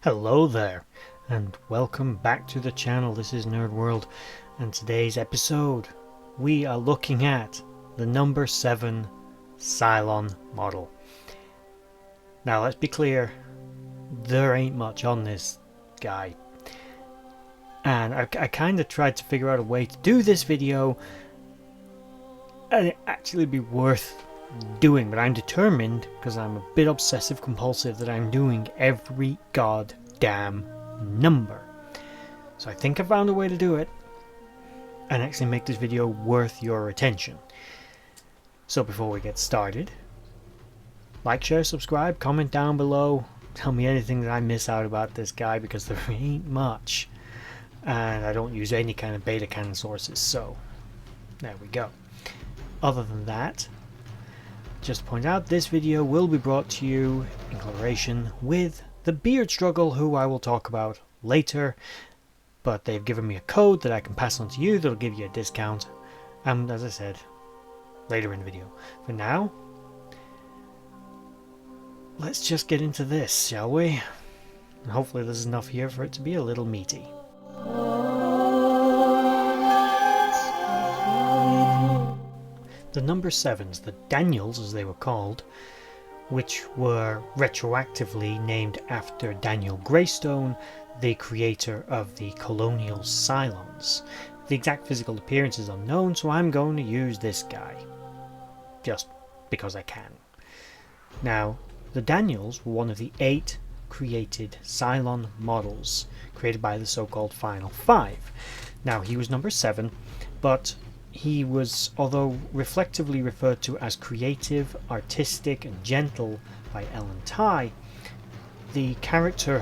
Hello there, and welcome back to the channel. This is Nerd World, and today's episode we are looking at the number 7 Cylon model. Now let's be clear, there ain't much on this guy, and I kind of tried to figure out a way to do this video and it actually be worth doing, but I'm determined, because I'm a bit obsessive compulsive, that I'm doing every goddamn number. So I think I found a way to do it and actually make this video worth your attention. So before we get started, like, share, subscribe, comment down below, tell me anything that I miss out about this guy, because there ain't much, and I don't use any kind of beta canon sources, so there we go. Other than that, just to point out, this video will be brought to you in collaboration with the Beard Struggle, who I will talk about later, but they've given me a code that I can pass on to you that'll give you a discount, and as I said, later in the video. For now, let's just get into this, shall we? And hopefully there's enough here for it to be a little meaty. The number 7s, the Daniels as they were called, which were retroactively named after Daniel Greystone, the creator of the colonial Cylons. The exact physical appearance is unknown, so I'm going to use this guy, just because I can. Now, the Daniels were one of the 8 created Cylon models, created by the so-called Final Five. Now, he was number 7, but he was, although reflectively referred to as creative, artistic and gentle by Ellen Tighe, the character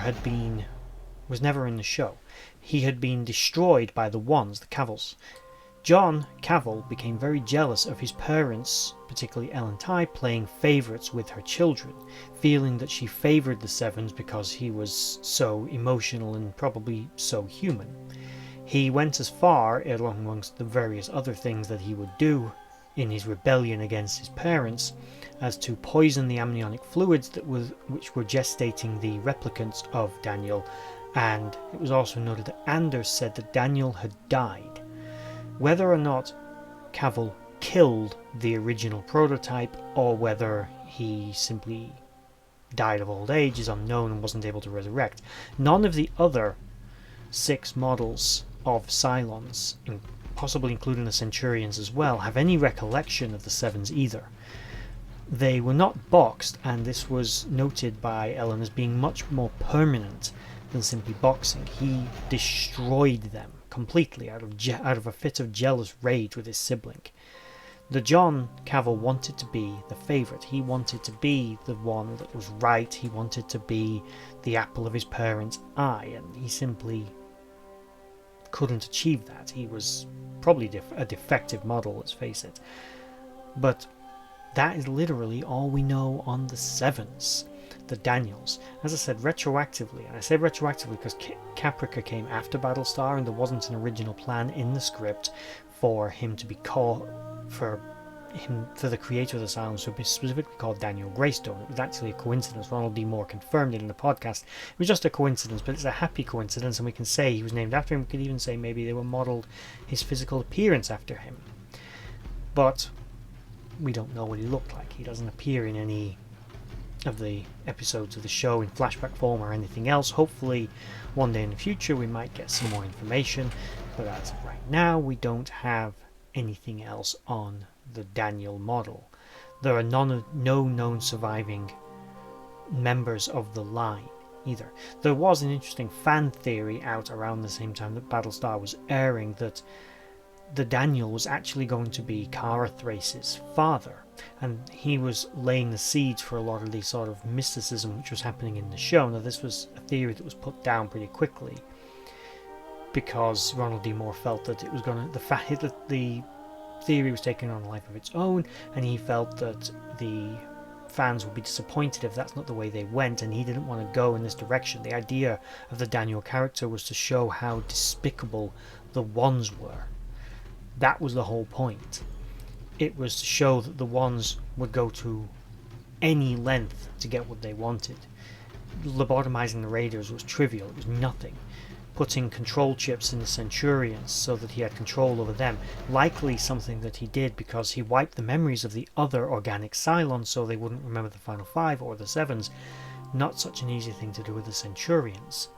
was never in the show. He had been destroyed by the Ones, the Cavils. John Cavill became very jealous of his parents, particularly Ellen Tighe, playing favourites with her children, feeling that she favoured the Sevens because he was so emotional and probably so human. He went as far, amongst the various other things that he would do in his rebellion against his parents, as to poison the amniotic fluids which were gestating the replicants of Daniel, and it was also noted that Anders said that Daniel had died. Whether or not Cavill killed the original prototype, or whether he simply died of old age, is unknown and wasn't able to resurrect. None of the other 6 models of Cylons, possibly including the Centurions as well, have any recollection of the Sevens either. They were not boxed, and this was noted by Ellen as being much more permanent than simply boxing. He destroyed them completely out of a fit of jealous rage with his sibling. The John Cavill wanted to be the favourite. He wanted to be the one that was right. He wanted to be the apple of his parents' eye, and he simply couldn't achieve that. He was probably a defective model, let's face it. But that is literally all we know on the 7s, the Daniels. As I said, retroactively, and I say retroactively because Caprica came after Battlestar, and there wasn't an original plan in the script for him to be called, for the creator of the Cylons to be specifically called Daniel Greystone. It was actually a coincidence. Ronald D. Moore confirmed it in the podcast. It was just a coincidence, but it's a happy coincidence, and we can say he was named after him. We could even say maybe they were modelled his physical appearance after him. But we don't know what he looked like. He doesn't appear in any of the episodes of the show in flashback form or anything else. Hopefully one day in the future we might get some more information, but as of right now we don't have anything else on the Daniel model. There are no known surviving members of the line either. There was an interesting fan theory out around the same time that Battlestar was airing that the Daniel was actually going to be Kara Thrace's father, and he was laying the seeds for a lot of the sort of mysticism which was happening in the show. Now, this was a theory that was put down pretty quickly because Ronald D. Moore felt that it was going to the theory was taking on a life of its own, and he felt that the fans would be disappointed if that's not the way they went, and he didn't want to go in this direction. The idea of the Daniel character was to show how despicable the Ones were. That was the whole point. It was to show that the Ones would go to any length to get what they wanted. lobotomizing the raiders was trivial, it was nothing. Putting control chips in the Centurions so that he had control over them, likely something that he did because he wiped the memories of the other organic Cylons so they wouldn't remember the final five or the sevens. Not such an easy thing to do with the Centurions.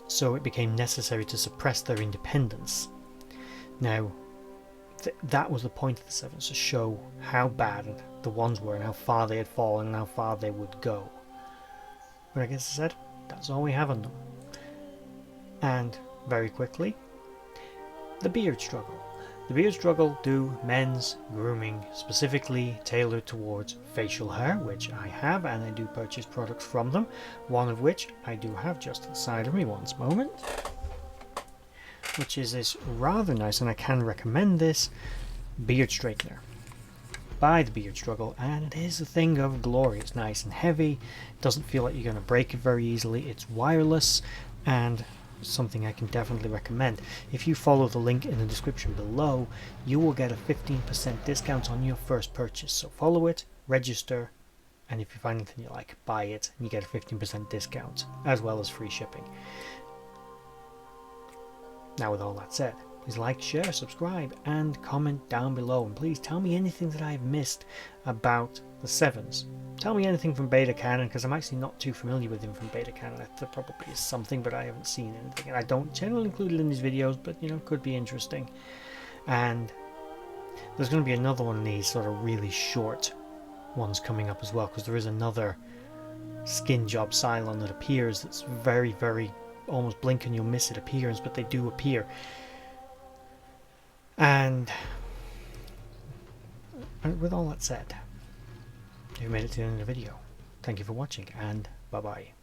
So it became necessary to suppress their independence. Now, that was the point of the sevens, to show how bad the ones were and how far they had fallen and how far they would go. But I guess I said, that's all we have on them. And very quickly, the beard struggle. The beard struggle do men's grooming, specifically tailored towards facial hair, which I have, and I do purchase products from them, one of which I do have just to the side of me, once moment, which is this rather nice, and I can recommend this, beard straightener by the Beard Struggle, and it is a thing of glory. It's nice and heavy, doesn't feel like you're going to break it very easily, it's wireless, and something I can definitely recommend. If you follow the link in the description below, you will get a 15% discount on your first purchase. So follow it, register, and if you find anything you like, buy it, and you get a 15% discount, as well as free shipping. Now with all that said, please like, share, subscribe, and comment down below, and please tell me anything that I've missed about the sevens. Tell me anything from Beta Canon, because I'm actually not too familiar with him from Beta Canon. There probably is something, but I haven't seen anything, and I don't generally include it in these videos, but you know, could be interesting. And there's going to be another one of these sort of really short ones coming up as well, because there is another skin job Cylon that appears that's very, very, almost blink and you'll miss it appearance, but they do appear. And with all that said, you've made it to the end of the video. Thank you for watching, and bye bye.